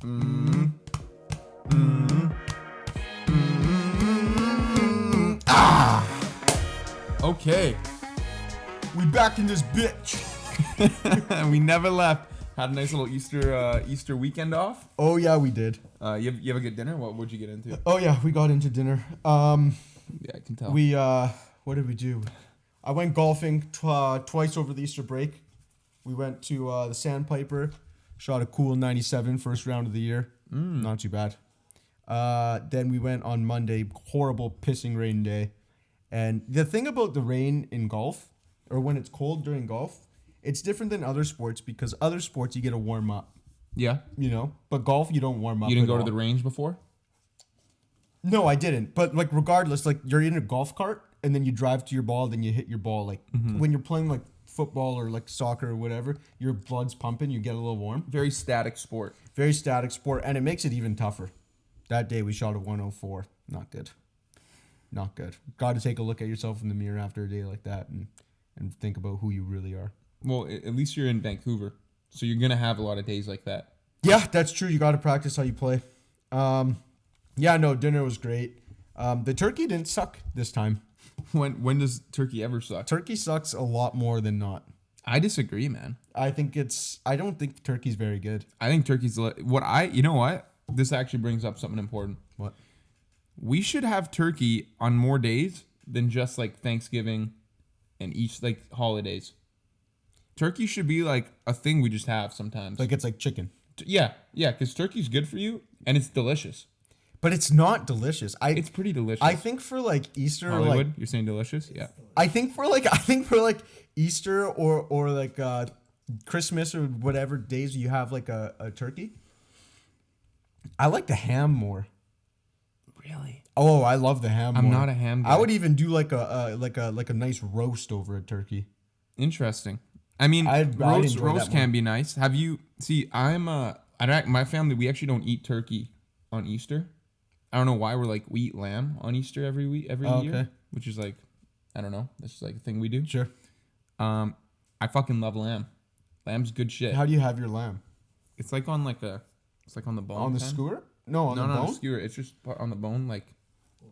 Mm. Mm. Mm. Ah! Okay. We back in this bitch. We never left. Had a nice little Easter weekend off. Oh yeah, we did. You have a good dinner? What'd you get into? Oh yeah, we got into dinner. Yeah, I can tell. We what did we do? I went golfing twice over the Easter break. We went to the Sandpiper, shot a cool 97 first round of the year. Not too bad. Then we went on Monday, horrible pissing rain day. And the thing about the rain in golf, or when it's cold during golf, it's different than other sports because other sports you get to warm up. Yeah. You know, but golf you don't warm up. You didn't at go all. to the range before? No, I didn't. But like regardless, like you're in a golf cart and then you drive to your ball, then you hit your ball. Like when you're playing like football or like soccer or whatever, your blood's pumping, you get a little warm. Very static sport. Very static sport, and it makes it even tougher. That day we shot a 104. Not good. Not good. Got to take a look at yourself in the mirror after a day like that and think about who you really are. Well, at least you're in Vancouver, so you're gonna have a lot of days like that. Yeah, that's true. You got to practice how you play. Yeah, no, dinner was great. The turkey didn't suck this time. When does turkey ever suck? Turkey sucks a lot more than not. I disagree, man. I don't think turkey's very good. I think turkey's you know what? This actually brings up something important. What? We should have turkey on more days than just like Thanksgiving and each like holidays. Turkey should be like a thing we just have sometimes. Like it's like chicken. Yeah, because turkey's good for you and it's delicious. But it's not delicious. It's pretty delicious. I think for like Easter, Hollywood, like you're saying delicious? Yeah. I think for like Easter or like Christmas or whatever days you have like a turkey. I like the ham more. Really? Oh, I love the ham. I'm more. not a ham guy. I would even do like a nice roast over a turkey. Interesting. I mean, I'd roast enjoy that can be nice. Have you my family, we actually don't eat turkey on Easter. I don't know why we eat lamb on Easter every year, which is like, I don't know. That's just like a thing we do. Sure. I fucking love lamb. Lamb's good shit. How do you have your lamb? It's like on the bone. On the kind. skewer? No, on the bone? skewer. It's just on the bone. Like,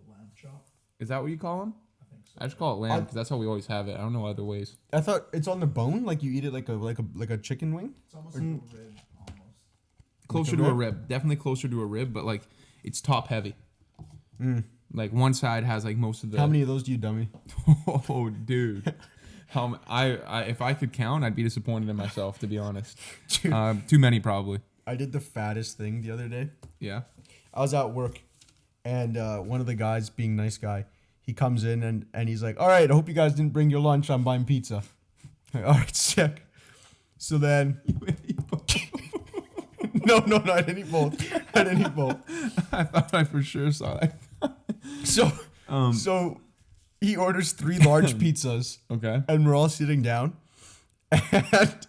Lamb chop. Is that what you call them? I think so. I just call it lamb because that's how we always have it. I don't know other ways. I thought it's on the bone, like you eat it like a chicken wing. It's almost like a rib, almost. Closer Like a to a rib? rib. Definitely closer to a rib, but like it's top heavy. Like one side has like most of the. How many of those do you dummy? Oh, dude. If I could count, I'd be disappointed in myself, to be honest. Dude. Too many probably. I did the fattest thing the other day. Yeah. I was at work, and one of the guys, being nice guy, he comes in and he's like, "All right, I hope you guys didn't bring your lunch. I'm buying pizza." Like, all right, sick. So then, no, I didn't eat both. I thought I for sure saw that. So he orders 3 large pizzas. Okay. And we're all sitting down, and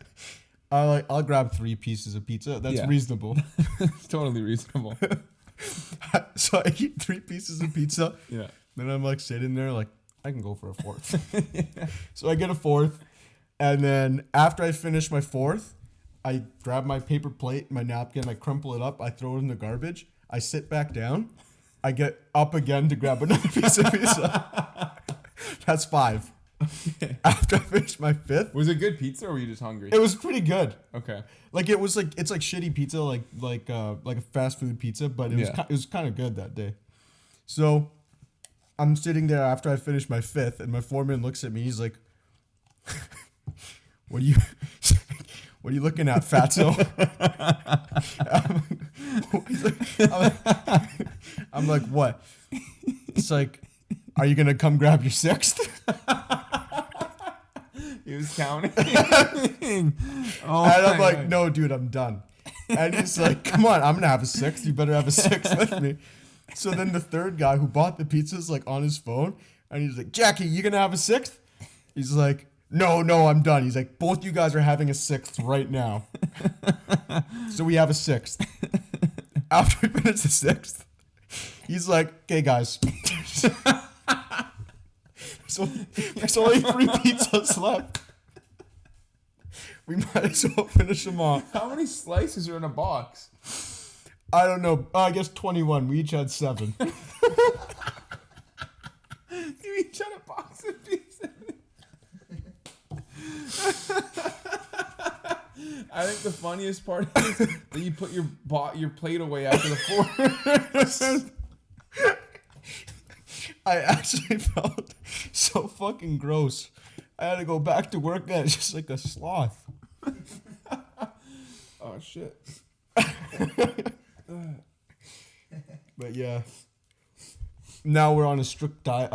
I'll grab 3 pieces of pizza. That's reasonable. It's totally reasonable. So I eat 3 pieces of pizza. Yeah. Then I'm like sitting there like, I can go for a 4th. So I get a 4th. And then after I finish my 4th, I grab my paper plate, my napkin, I crumple it up, I throw it in the garbage. I sit back down. I get up again to grab another piece of pizza. That's 5. Okay. After I finished my 5th. Was it good pizza or were you just hungry? It was pretty good. Okay. Like it was like it's like shitty pizza, like a fast food pizza, but it was kind of good that day. So I'm sitting there after I finished my 5th, and my foreman looks at me. He's like, "What are you looking at, fatso?" I'm like, "What?" It's like, "Are you gonna come grab your 6th?" He was counting. And I'm like, "No, dude, I'm done." And he's like, "Come on, I'm gonna have a 6th. You better have a 6th with me." So then the third guy who bought the pizzas like on his phone, and he's like, "Jackie, you gonna have a 6th?" He's like, No, I'm done. He's like, both you guys are having a 6th right now. So we have a 6th. After we finish the 6th, he's like, "Okay, guys." So there's only 3 pizzas left. We might as well finish them off. How many slices are in a box? I don't know. I guess 21. We each had 7. You each had a box of pizza. I think the funniest part is that you put your plate away after the 4. I actually felt so fucking gross. I had to go back to work and just like a sloth. Oh shit. But yeah. Now we're on a strict diet.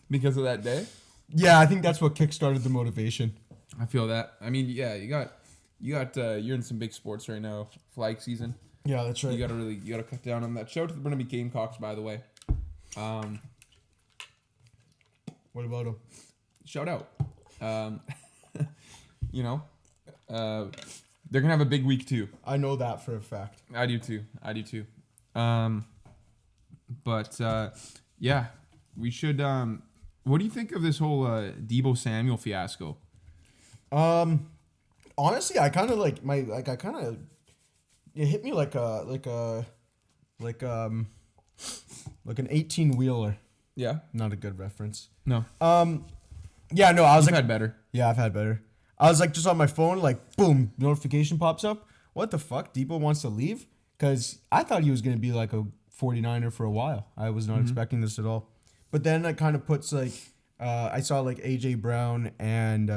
Because of that day? Yeah, I think that's what kickstarted the motivation. I feel that. I mean, yeah, you're in some big sports right now, flag season. Yeah, that's right. You gotta cut down on that. Shout out to the Burnaby Gamecocks, by the way. What about them? Shout out. They're gonna have a big week too. I know that for a fact. I do too. Yeah, we should. What do you think of this whole Deebo Samuel fiasco? Honestly, I kind of it hit me like an 18-wheeler. Yeah. Not a good reference. No. Yeah, no, I was You've had better. Yeah, I've had better. I was like just on my phone, like boom, notification pops up. What the fuck? Deebo wants to leave? Because I thought he was gonna be like a 49er for a while. I was not expecting this at all. But then it kind of puts like I saw like AJ Brown and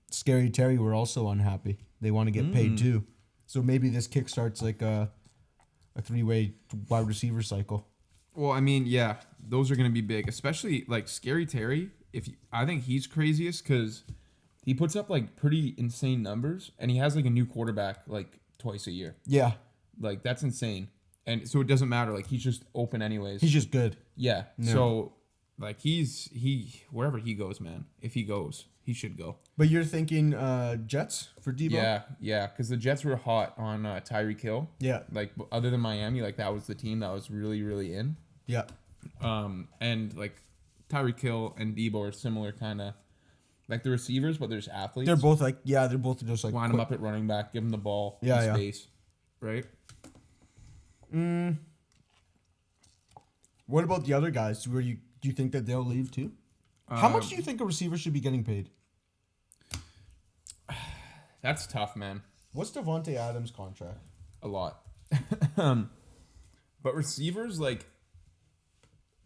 Scary Terry were also unhappy. They want to get paid too. So maybe this kickstarts like a 3-way wide receiver cycle. Well, I mean, yeah, those are going to be big, especially like Scary Terry. I think he's craziest because he puts up like pretty insane numbers, and he has like a new quarterback like twice a year. Yeah, like that's insane, and so it doesn't matter. Like he's just open anyways. He's just good. Yeah. No. So like he wherever he goes, man. If he goes, he should go. But you're thinking Jets for Deebo? Yeah, because the Jets were hot on Tyreek Hill. Yeah. Like other than Miami, like that was the team that was really, really in. Yeah. And like Tyreek Hill and Deebo are similar kind of like the receivers, but there's athletes. They're both like they're both just like line them up at running back, give them the ball, space, right? What about the other guys? Do you think that they'll leave too? How much do you think a receiver should be getting paid? That's tough, man. What's Devontae Adams' contract? A lot. But receivers, like,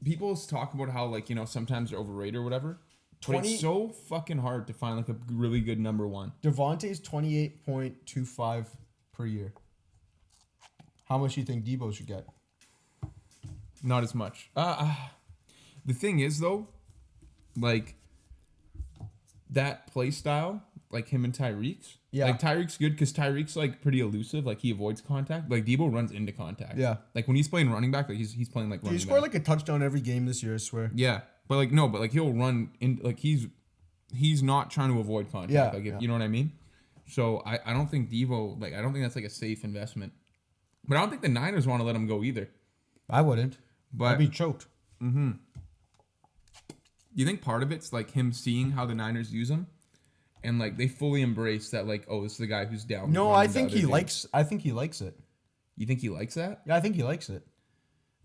people talk about how, like, sometimes they're overrated or whatever. But it's so fucking hard to find, like, a really good number one. Devontae's 28.25 per year. How much do you think Deebo should get? Not as much. The thing is, though, like, that play style, like him and Tyreek's. Yeah. Like, Tyreek's good because Tyreek's, like, pretty elusive. Like, he avoids contact. Like, Deebo runs into contact. Yeah. Like, when he's playing running back, like, he's playing, like, running back. He scored, like, a touchdown every game this year, I swear. Yeah. But, like, no, but, like, he'll run in, like, he's not trying to avoid contact. Yeah. Like, you know what I mean? So, I don't think Deebo, like, I don't think that's, like, a safe investment. But I don't think the Niners want to let him go either. I wouldn't. But I'd be choked. Mm-hmm. Do you think part of it's like him seeing how the Niners use him, and like they fully embrace that, like, oh, this is the guy who's down? No, I think he likes it. You think he likes that? Yeah, I think he likes it.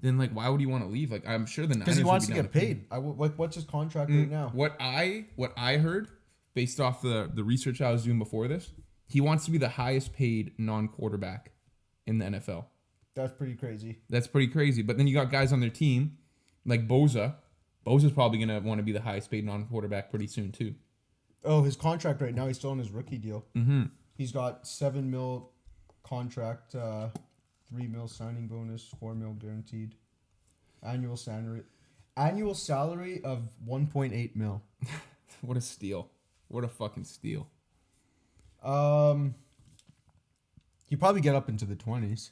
Then like, why would he want to leave? Like, I'm sure the Niners because he wants to would get paid. Like, what's his contract right now? What I heard, based off the research I was doing before this, he wants to be the highest paid non-quarterback in the NFL. That's pretty crazy. That's pretty crazy. But then you got guys on their team like Boza. Boza's probably going to want to be the highest paid non-quarterback pretty soon too. Oh, his contract right now, he's still on his rookie deal. Mm-hmm. He's got $7 million contract, $3 million signing bonus, $4 million guaranteed. Annual salary of $1.8 million. What a steal. What a fucking steal. He'd probably get up into the 20s.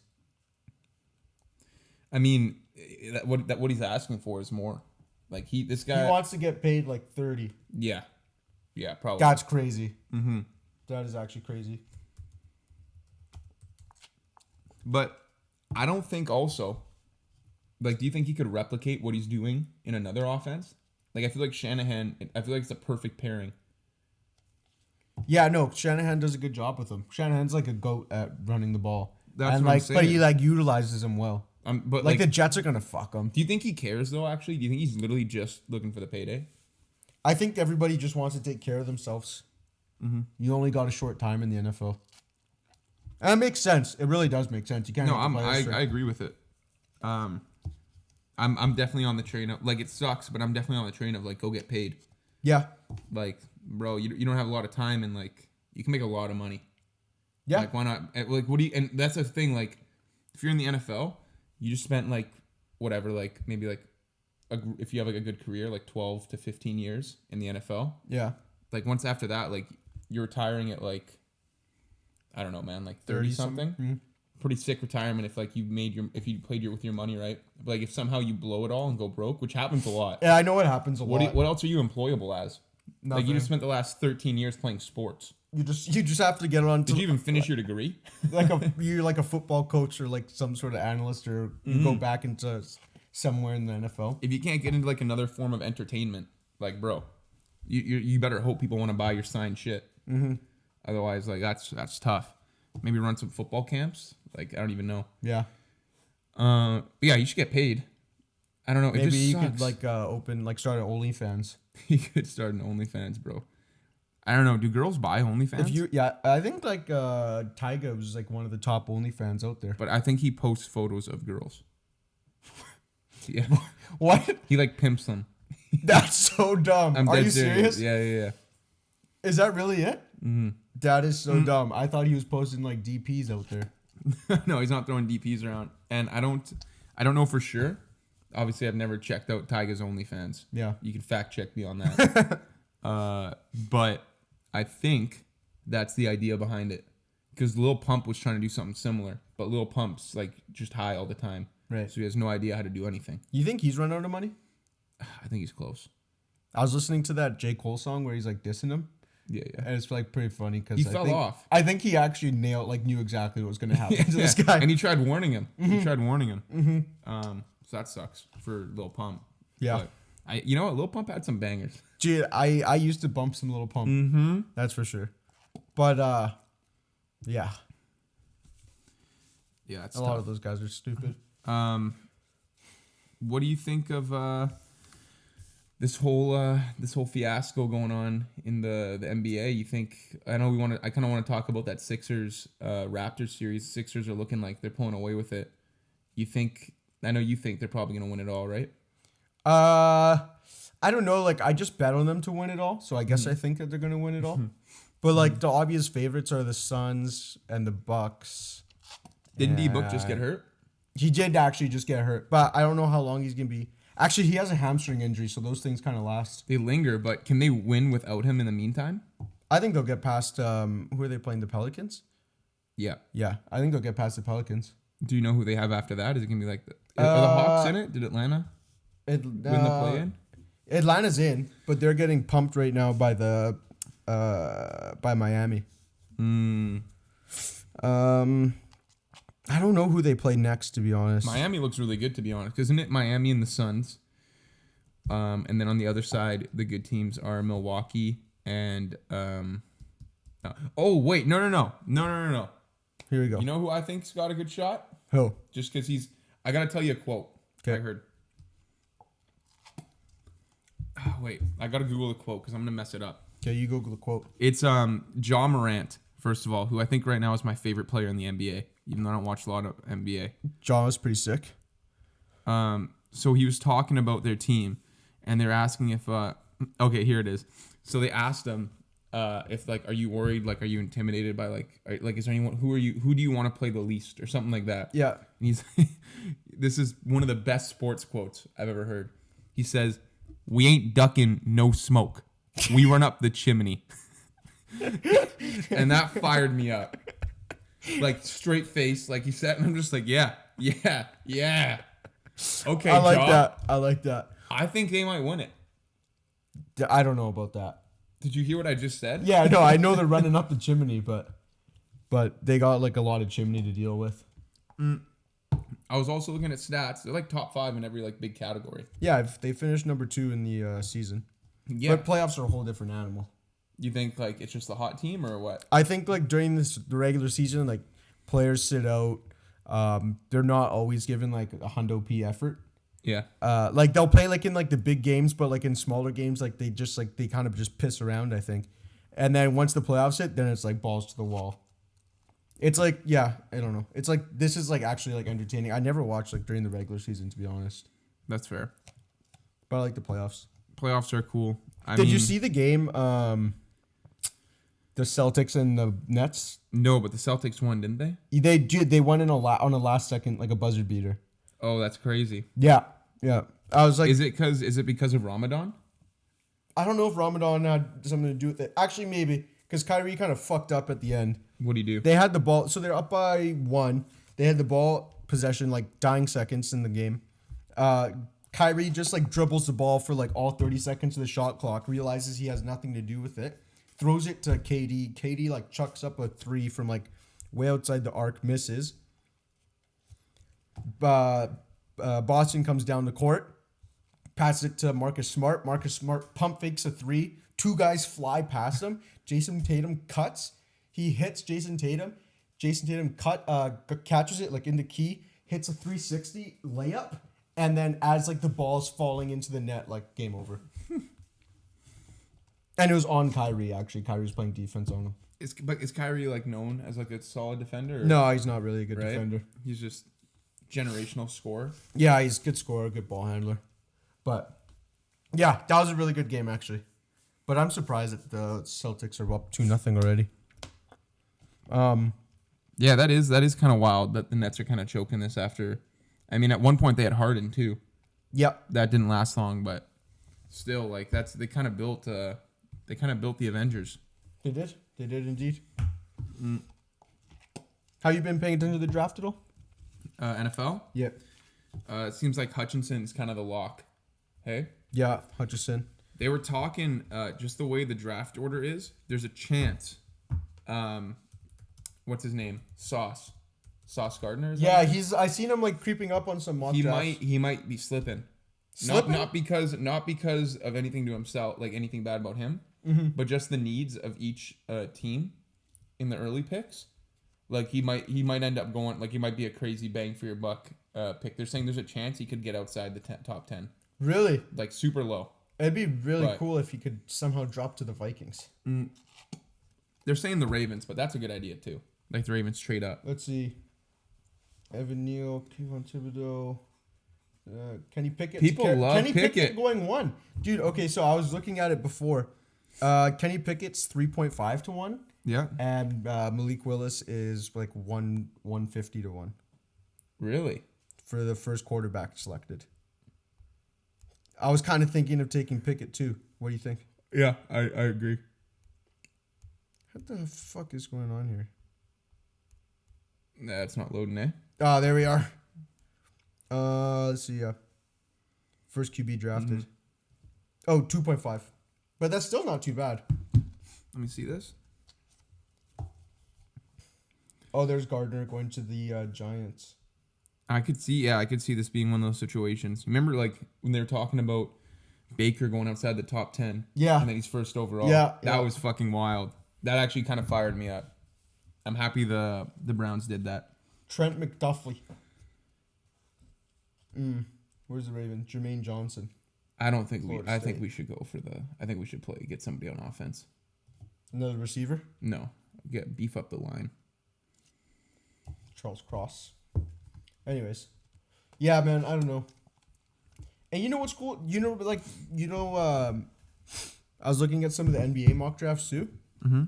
I mean, what he's asking for is more. Like this guy wants to get paid like 30. Yeah, probably. That's crazy. Mm-hmm. That is actually crazy. But I don't think also. Like, do you think he could replicate what he's doing in another offense? Like, I feel like Shanahan. I feel like it's a perfect pairing. Yeah, no, Shanahan does a good job with him. Shanahan's like a goat at running the ball. That's and what I'm like, saying. but he like utilizes him well. But Like the Jets are gonna fuck him. do you think he cares though? Actually, do you think he's literally just looking for the payday? I think everybody just wants to take care of themselves. Mm-hmm. You only got a short time in the NFL. And it makes sense. It really does make sense. You can't. No, have the players I agree with it. I'm definitely on the train of like it sucks, but I'm definitely on the train of like go get paid. Yeah. Like, bro, you don't have a lot of time and like you can make a lot of money. Yeah. Like why not? Like what do you? And that's the thing. Like if you're in the NFL, you just spent like whatever, like maybe like if you have like a good career, like 12 to 15 years in the NFL. Yeah. Like once after that, like you're retiring at like I don't know, man, like 30 something. Mm-hmm. Pretty sick retirement if like you played with your money right. But, like if somehow you blow it all and go broke, which happens a lot. Yeah, I know it happens a lot. What else are you employable as? Nothing. Like you just spent the last 13 years playing sports. You just have to get on. Did you even finish your degree? You're like a football coach or like some sort of analyst, or you go back into somewhere in the NFL. If you can't get into like another form of entertainment, like bro, you better hope people want to buy your signed shit. Mm-hmm. Otherwise, like that's tough. Maybe run some football camps. Like I don't even know. Yeah. Yeah, you should get paid. I don't know. Maybe you sucks. could like start an OnlyFans. You could start an OnlyFans, bro. I don't know. Do girls buy OnlyFans? I think like Tyga was like one of the top OnlyFans out there. But I think he posts photos of girls. Yeah. What? He like pimps them. That's so dumb. I'm Are dead you serious? Yeah. Is that really it? Mm-hmm. That is so dumb. I thought he was posting like DPs out there. No, he's not throwing DPs around. And I don't know for sure. Obviously, I've never checked out Tyga's OnlyFans. Yeah. You can fact check me on that. But I think that's the idea behind it. Because Lil Pump was trying to do something similar. But Lil Pump's like just high all the time. Right. So he has no idea how to do anything. You think he's run out of money? I think he's close. I was listening to that J. Cole song where he's like dissing him. Yeah. And it's like pretty funny because He fell off. I think he actually knew exactly what was going to happen to this guy. And he tried warning him. So that sucks for Lil Pump. Yeah. But you know what? Lil Pump had some bangers. Gee, I used to bump some Lil Pump. Mm-hmm. That's for sure. But yeah. Yeah, it's a lot of those guys are stupid. What do you think of this whole fiasco going on in the NBA? You think I kind of want to talk about that Sixers Raptors series. Sixers are looking like they're pulling away with it. I know you think they're probably going to win it all, right? I don't know. Like I just bet on them to win it all, so I guess I think that they're going to win it all. But like the obvious favorites are the Suns and the Bucks. Didn't D-Book just get hurt? He did actually just get hurt, but I don't know how long he's going to be. Actually, he has a hamstring injury, so those things kind of last. They linger, but can they win without him in the meantime? I think they'll get past, who are they playing, the Pelicans? Yeah. Yeah, I think they'll get past the Pelicans. Do you know who they have after that? Is it going to be like are the Hawks in it? Did Atlanta win the play-in? Atlanta's in, but they're getting pumped right now by Miami. I don't know who they play next, to be honest. Miami looks really good, to be honest. Isn't it Miami and the Suns? And then on the other side, the good teams are Milwaukee and oh wait, no. Here we go. You know who I think's got a good shot? Who? Just because I gotta tell you a quote. Okay. I heard. Oh, wait, I gotta Google the quote because I'm gonna mess it up. Okay, you Google the quote. It's Ja Morant, first of all, who I think right now is my favorite player in the NBA, even though I don't watch a lot of NBA. Ja is pretty sick. So he was talking about their team, and they're asking if okay, here it is. So they asked him if like, are you worried? Like, are you intimidated by is there anyone who do you want to play the least or something like that? Yeah. And he's this is one of the best sports quotes I've ever heard. He says, "We ain't ducking no smoke. We run up the chimney." And that fired me up. Like straight face, like he said, and I'm just like, yeah. Okay, I like that. I think they might win it. I don't know about that. Did you hear what I just said? Yeah, no, I know they're running up the chimney, but they got like a lot of chimney to deal with. I was also looking at stats. They're like top 5 in every like big category. Yeah, they finished number 2 in the season. Yeah. But playoffs are a whole different animal. You think like it's just the hot team or what? I think like during the regular season, like Players sit out. They're not always given like a hundo P effort. Yeah. Like they'll play like in like the big games, but like in smaller games, like they kind of just piss around, I think. And then once the playoffs hit, then it's like balls to the wall. It's like, yeah, I don't know. It's like, this is like actually like entertaining. I never watched like during the regular season, to be honest. That's fair. But I like the playoffs. Playoffs are cool. Did you see the game, the Celtics and the Nets? No, but the Celtics won, didn't they? They won on a last second, like a buzzer beater. Oh, that's crazy. Yeah. I was like, is it because of Ramadan? I don't know if Ramadan had something to do with it. Actually, maybe, because Kyrie kind of fucked up at the end. What do you do? They had the ball, so they're up by 1. They had the ball possession, like dying seconds in the game. Kyrie just like dribbles the ball for like all 30 seconds of the shot clock, realizes he has nothing to do with it, throws it to KD. KD like chucks up a 3 from like way outside the arc, misses. Boston comes down the court, passes it to Marcus Smart. Marcus Smart pump fakes a 3. 2 guys fly past him. Jason Tatum cuts. He hits Jason Tatum. Jason Tatum catches it like in the key, hits a 360 layup, and then as like the ball's falling into the net, like game over. And it was on Kyrie, actually. Kyrie was playing defense on him. Is Kyrie like known as like a solid defender? Or? No, he's not really a good defender. He's just generational scorer. Yeah, he's a good scorer, good ball handler. But yeah, that was a really good game actually. But I'm surprised that the Celtics are up 2-0 already. Yeah, that is kind of wild that the Nets are kind of choking this after. I mean, at one point they had Harden too. Yep. That didn't last long, but still, like they kind of built the Avengers. They did indeed. Have you been paying attention to the draft at all? NFL? Yeah. It seems like Hutchinson's kind of the lock. Hey? Yeah, Hutchison. They were talking just the way the draft order is. There's a chance. What's his name? Sauce Gardner. Yeah, I seen him like creeping up on some mock drafts. He might be slipping. Not because of anything to himself, like anything bad about him, but just the needs of each team in the early picks. Like he might end up going, like he might be a crazy bang for your buck pick. They're saying there's a chance he could get outside the top 10. Really? Like super low. It'd be really cool if he could somehow drop to the Vikings. They're saying the Ravens, but that's a good idea too. Like the Ravens trade up. Let's see. Evan Neal, Kayvon Thibodeau, Kenny Pickett. People love Kenny Pickett going 1. Dude, okay, so I was looking at it before. Kenny Pickett's 3.5 to 1. Yeah. And Malik Willis is like 150 to 1. Really? For the first quarterback selected. I was kind of thinking of taking Pickett too. What do you think? Yeah, I agree. What the fuck is going on here? Nah, it's not loading, eh? Oh, there we are. Let's see. First QB drafted. Oh, 2.5. But that's still not too bad. Let me see this. Oh, there's Gardner going to the Giants. I could see this being one of those situations. Remember, like, when they were talking about Baker going outside the top 10? Yeah. And then he's first overall? Yeah. That was fucking wild. That actually kind of fired me up. I'm happy the Browns did that. Trent McDuffie. Where's the Ravens? Jermaine Johnson. I think we should go for get somebody on offense. Another receiver? No. Beef up the line. Charles Cross. Anyways. Yeah, man, I don't know. And you know what's cool? I was looking at some of the NBA mock drafts too. Mm-hmm.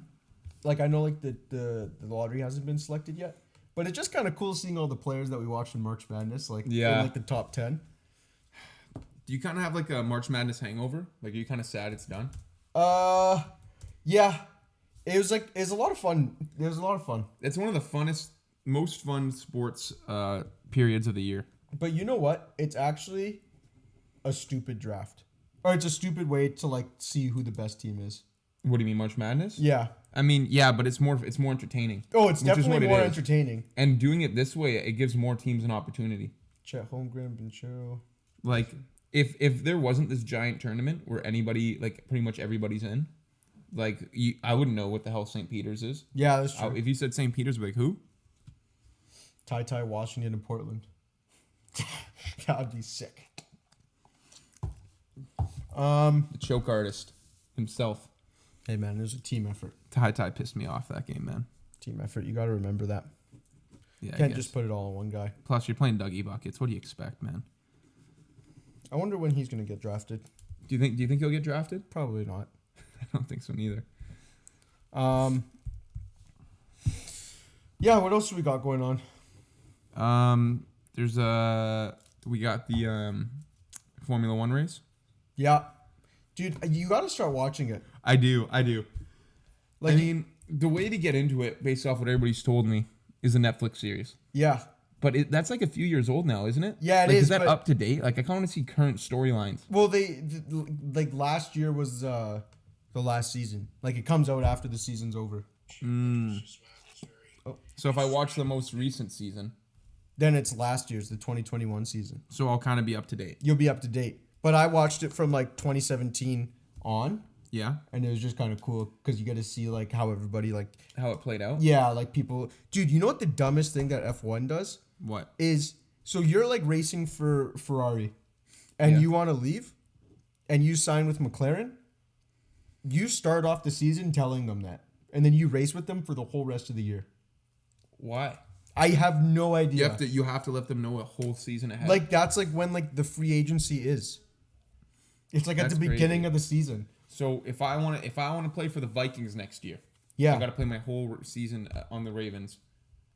Like, I know, like, the lottery hasn't been selected yet. But it's just kind of cool seeing all the players that we watched in March Madness, like, in, like, the top 10. Do you kind of have, like, a March Madness hangover? Like, are you kind of sad it's done? Yeah. It was a lot of fun. It was a lot of fun. It's one of the most fun sports periods of the year. But you know what? It's actually a stupid draft. Or it's a stupid way to, like, see who the best team is. What do you mean, March Madness? Yeah. I mean, yeah, but it's more entertaining. Oh, it's definitely more entertaining. And doing it this way, it gives more teams an opportunity. Chet Holmgren, Banchero. Like, if there wasn't this giant tournament where anybody, like, pretty much everybody's in, like, I wouldn't know what the hell St. Peter's is. Yeah, that's true. If you said St. Peter's, I'd be like, who? Ty Washington and Portland. That would be sick. The choke artist himself. Hey man, it was a team effort. Ty pissed me off that game, man. Team effort. You got to remember that. Yeah, Can't just put it all on one guy. Plus, you're playing Dougie Buckets. What do you expect, man? I wonder when he's gonna get drafted. Do you think he'll get drafted? Probably not. I don't think so neither. Yeah. What else do we got going on? We got the Formula One race. Yeah, dude, you got to start watching it. I do. Like, I mean, the way to get into it, based off what everybody's told me, is a Netflix series. Yeah. But that's like a few years old now, isn't it? Yeah, it like, is. Is that up to date? Like, I kind of want to see current storylines. Well, like last year was the last season. Like, it comes out after the season's over. Oh. So if I watch the most recent season, then it's last year's, the 2021 season. So I'll kind of be up to date. You'll be up to date. But I watched it from like 2017 on. Yeah. And it was just kind of cool because you get to see like how everybody like how it played out. Yeah, like people. Dude, you know what the dumbest thing that F1 does? What? Is so you're like racing for Ferrari, and you want to leave, and you sign with McLaren. You start off the season telling them that, and then you race with them for the whole rest of the year. Why? I have no idea. You have to let them know a whole season ahead. Like that's like when like the free agency is. It's like at the beginning of the season. So if I want to play for the Vikings next year, I got to play my whole season on the Ravens.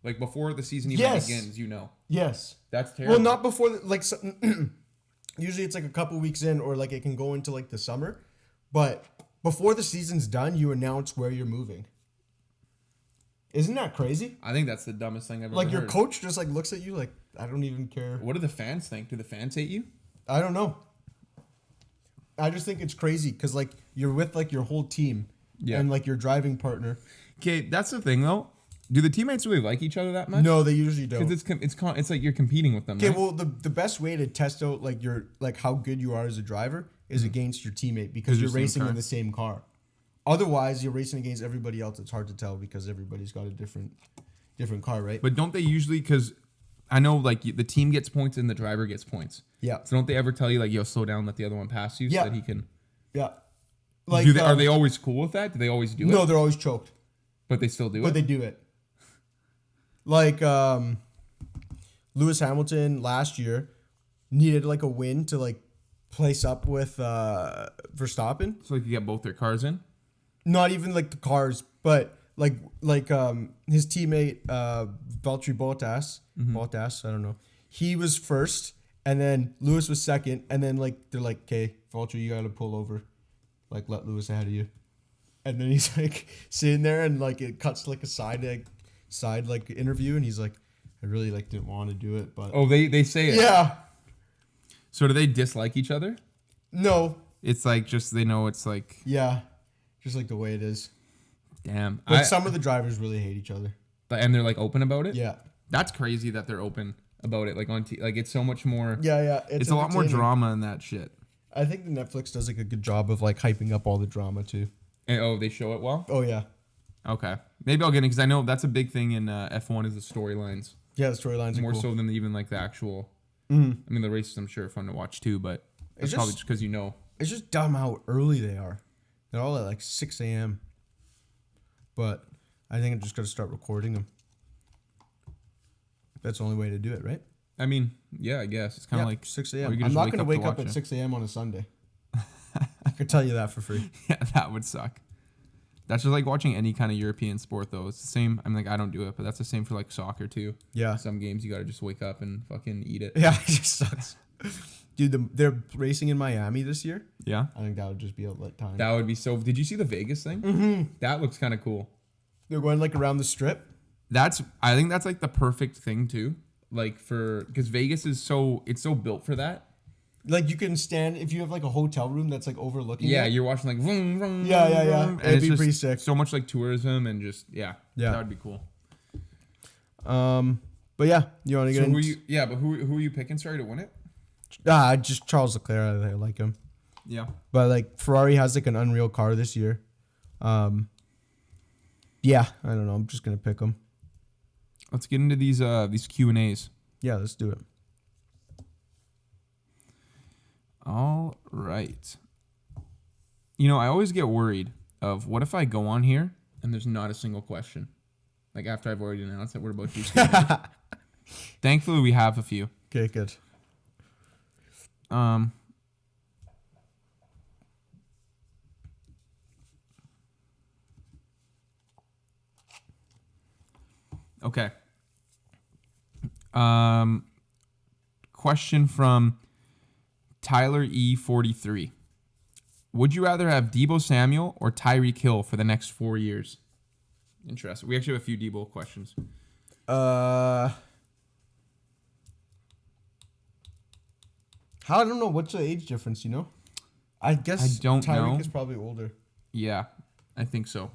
Like before the season even begins, you know. Yes. That's terrible. Well, not before usually it's like a couple weeks in, or like it can go into like the summer, but before the season's done, you announce where you're moving. Isn't that crazy? I think that's the dumbest thing I've ever heard. Like your coach just like looks at you like, I don't even care. What do the fans think? Do the fans hate you? I don't know. I just think it's crazy because like you're with like your whole team and like your driving partner. Okay, that's the thing though. Do the teammates really like each other that much? No, they usually don't. Because it's like you're competing with them. Okay, right? well the best way to test out like your like how good you are as a driver is against your teammate because you're racing in the same car. Otherwise, you're racing against everybody else. It's hard to tell because everybody's got a different car, right? But don't they usually? Because I know like the team gets points and the driver gets points. Yeah. So don't they ever tell you like, yo, slow down, let the other one pass you so that he can? Yeah. Like, are they always cool with that? Do they always do it? No, they're always choked. But they still do it? But they do it. Like, Lewis Hamilton last year needed like a win to like place up with Verstappen. So like you get both their cars in? Not even like the cars, but like his teammate Valtteri Bottas, I don't know. He was first, and then Lewis was second, and then like they're like, "Okay, Valtteri, you gotta pull over, like let Lewis ahead of you." And then he's like sitting there, and like it cuts like a side interview, and he's like, "I really like didn't want to do it, but." Oh, they say it. Yeah. So do they dislike each other? No. It's like just they know it's like. Yeah. Just like the way it is. Damn. But some of the drivers really hate each other. And they're like open about it? Yeah. That's crazy that they're open about it. Like like it's so much more. Yeah. It's a lot more drama in that shit. I think the Netflix does like a good job of like hyping up all the drama too. And, they show it well? Oh yeah. Okay. Maybe I'll get it because I know that's a big thing in F1 is the storylines. Yeah, the storylines are more cool. so than even like the actual. I mean, the races I'm sure are fun to watch too, but it's probably just because you know. It's just dumb how early they are. They're all at like 6 a.m. But I think I'm just gonna start recording them. That's the only way to do it, right? I mean, yeah, I guess it's kind of like 6 a.m. I'm not gonna wake up at 6 a.m. on a Sunday. I could tell you that for free. Yeah, that would suck. That's just like watching any kind of European sport, though. It's the same. I'm like, I don't do it, but that's the same for like soccer too. Yeah. Some games you gotta just wake up and fucking eat it. Yeah, it just sucks. Dude, they're racing in Miami this year. Yeah. I think that would just be a lit time. That would be so. Did you see the Vegas thing? Mm-hmm. That looks kind of cool. They're going like around the strip. I think that's like the perfect thing too. Like because Vegas is it's so built for that. Like you can stand if you have like a hotel room that's like overlooking. Yeah, it. you're watching like vroom, vroom, Yeah. vroom, and It'd it's be pretty sick. So much like tourism and just that would be cool. But yeah, you want to get but who are you picking? Sorry, to win it. Just Charles Leclerc. I like him. Yeah. But like Ferrari has like an unreal car this year. Yeah, I don't know. I'm just gonna pick him. let's get into these Q&As. Yeah, let's do it. All right. You know, I always get worried of what if I go on here and there's not a single question, like after I've already announced that we're about to do Q&A. Thankfully, we have a few. Okay, good. Okay. Question from Tyler E43. Would you rather have Deebo Samuel or Tyreek Hill for the next 4 years? Interesting. We actually have a few Deebo questions. I don't know. What's the age difference, you know? I guess I don't Tyreek know. is probably older. Yeah, I think so.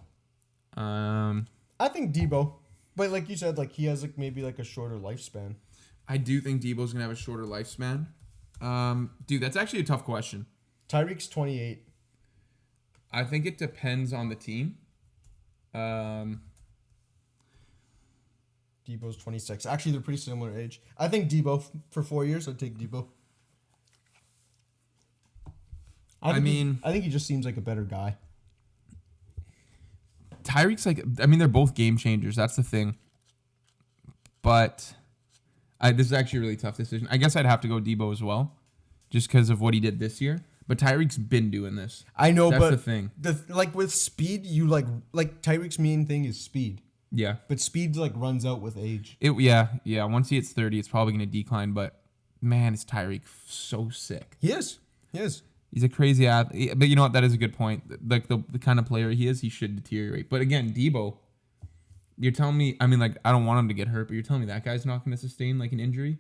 I think Deebo. But like you said, like he has like maybe like a shorter lifespan. I do think Deebo's going to have a shorter lifespan. Dude, that's actually a tough question. Tyreek's 28. I think it depends on the team. Deebo's 26. Actually, they're pretty similar age. I think Deebo for 4 years. I'd take Deebo. I think he just seems like a better guy. Tyreek's they're both game changers. That's the thing. But this is actually a really tough decision. I guess I'd have to go Deebo as well, just because of what he did this year. But Tyreek's been doing this. I know, that's but the thing. Like with speed, you like Tyreek's main thing is speed. Yeah. But speed like runs out with age. Yeah. Once he hits 30, it's probably going to decline. But man, is Tyreek so sick. He is. He's a crazy athlete. But you know what? That is a good point. Like the kind of player he is, he should deteriorate. But again, Deebo, you're telling me, I don't want him to get hurt, but you're telling me that guy's not going to sustain like an injury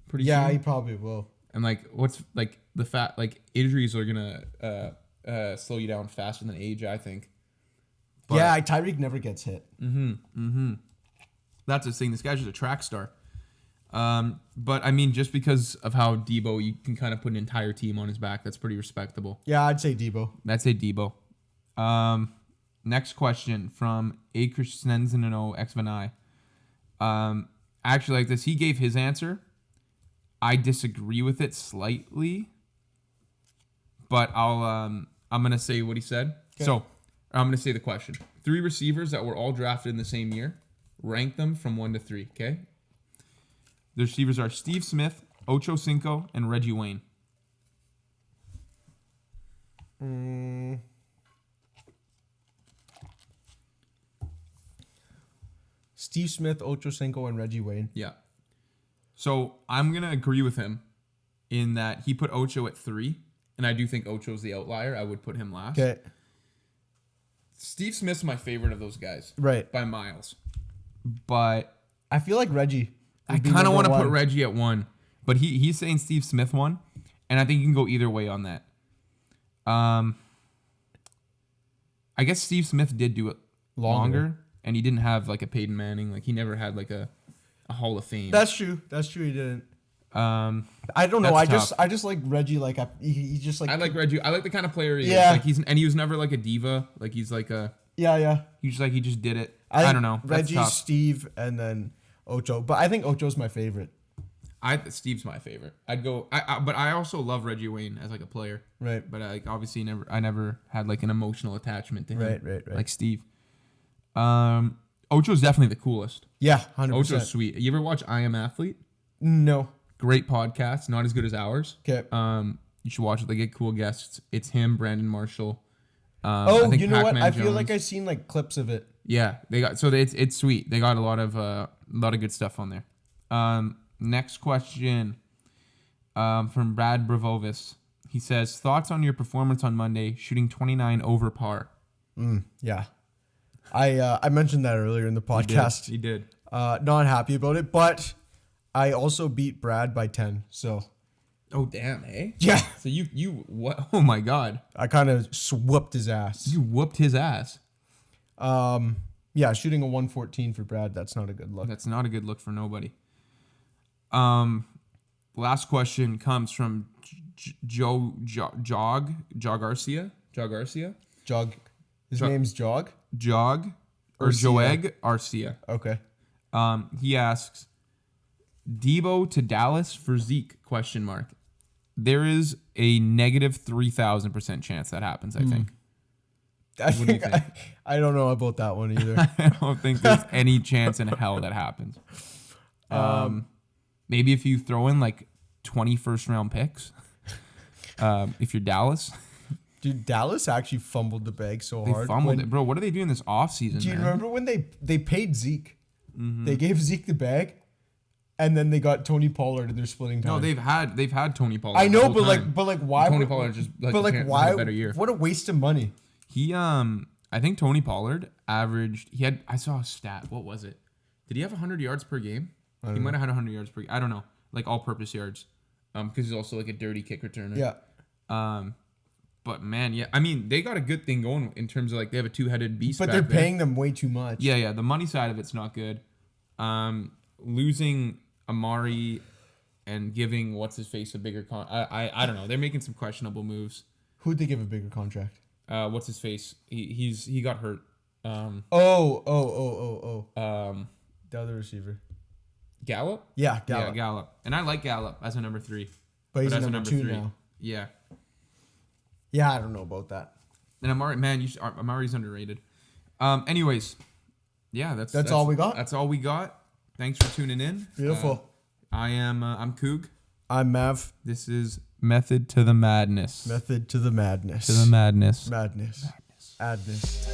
pretty soon? Yeah, he probably will. And what's the fact, injuries are going to slow you down faster than age, I think. But, yeah, Tyreek never gets hit. That's the thing. This guy's just a track star. But just because of how Deebo, you can kind of put an entire team on his back. That's pretty respectable. Yeah, I'd say Deebo. I'd say Deebo. Next question from A. Christensenino X Vanai. Actually, like this, he gave his answer. I disagree with it slightly, but I'm gonna say what he said. Okay. So I'm gonna say the question: 3 receivers that were all drafted in the same year. Rank them from 1 to 3. Okay. The receivers are Steve Smith, Ocho Cinco, and Reggie Wayne. Steve Smith, Ocho Cinco, and Reggie Wayne. Yeah. So I'm going to agree with him in that he put Ocho at 3, and I do think Ocho's the outlier. I would put him last. Okay. Steve Smith's my favorite of those guys. Right. By miles. But I feel like Reggie. I kind of want to put Reggie at 1, but he's saying Steve Smith 1, and I think you can go either way on that. I guess Steve Smith did do it longer, and he didn't have like a Peyton Manning. Like he never had like a Hall of Fame. That's true. He didn't. I don't know. I just like Reggie. Like he just like. I like Reggie. I like the kind of player he is. Like he was never like a diva. Like he's like a. Yeah. He just did it. I don't know. Reggie, Steve, and then Ocho. But I think Ocho's my favorite. Steve's my favorite. I'd go. But I also love Reggie Wayne as like a player. Right. But obviously I never had like an emotional attachment to him. Right. Like Steve. Ocho's definitely the coolest. Yeah, 100%. Ocho's sweet. You ever watch I Am Athlete? No. Great podcast. Not as good as ours. Okay. You should watch it. They get cool guests. It's him, Brandon Marshall. You know what? I feel like I've seen like clips of it. Yeah, it's sweet. They got a lot of good stuff on there. Next question from Brad Bravovis. He says, thoughts on your performance on Monday, shooting 29 over par. Yeah. I mentioned that earlier in the podcast. You did. Not happy about it, but I also beat Brad by 10. So. Oh damn, eh? Yeah. So you what? Oh my god. I kind of whooped his ass. You whooped his ass. Yeah, shooting a 114 for Brad. That's not a good look. That's not a good look for nobody. Last question comes from Jog Garcia. Jog. His name's Jog? Jog or Joeg Arcia. Okay. He asks, Deebo to Dallas for Zeke? ? There is a negative 3,000% chance that happens, I think. What do you think? I don't know about that one either. I don't think there's any chance in hell that happens. Maybe if you throw in like 20 first-round picks, if you're Dallas. Dude, Dallas actually fumbled the bag so They hard. fumbled it. Bro, what are they doing this offseason, Do you man? remember when they paid Zeke? They gave Zeke the bag, and then they got Tony Pollard, and they're splitting time. No, they've had Tony Pollard. I know, the whole but like, why? Tony Pollard just why? had a better year. What a waste of money. He I think Tony Pollard averaged. I saw a stat. What was it? Did he have 100 yards per game? He might have had 100 yards per. I don't know, like all-purpose yards, because he's also like a dirty kick returner. Yeah. But man, yeah, I mean they got a good thing going in terms of like they have a two-headed beast. But they're paying them way too much. Yeah. The money side of it's not good. Losing Amari and giving what's his face a bigger I don't know. They're making some questionable moves. Who'd they give a bigger contract? What's his face? He got hurt. The other receiver. Gallup? Yeah, Gallup. Yeah, Gallup. And I like Gallup as a number 3. But he's a number 2 now. Yeah. Yeah, I don't know about that. And Amari, man, Amari's underrated. Anyways, yeah, that's all we got. That's all we got. Thanks for tuning in. Beautiful. I'm Coog. I'm Mav. This is Method to the Madness. Method to the Madness. To the Madness. Madness. Madness.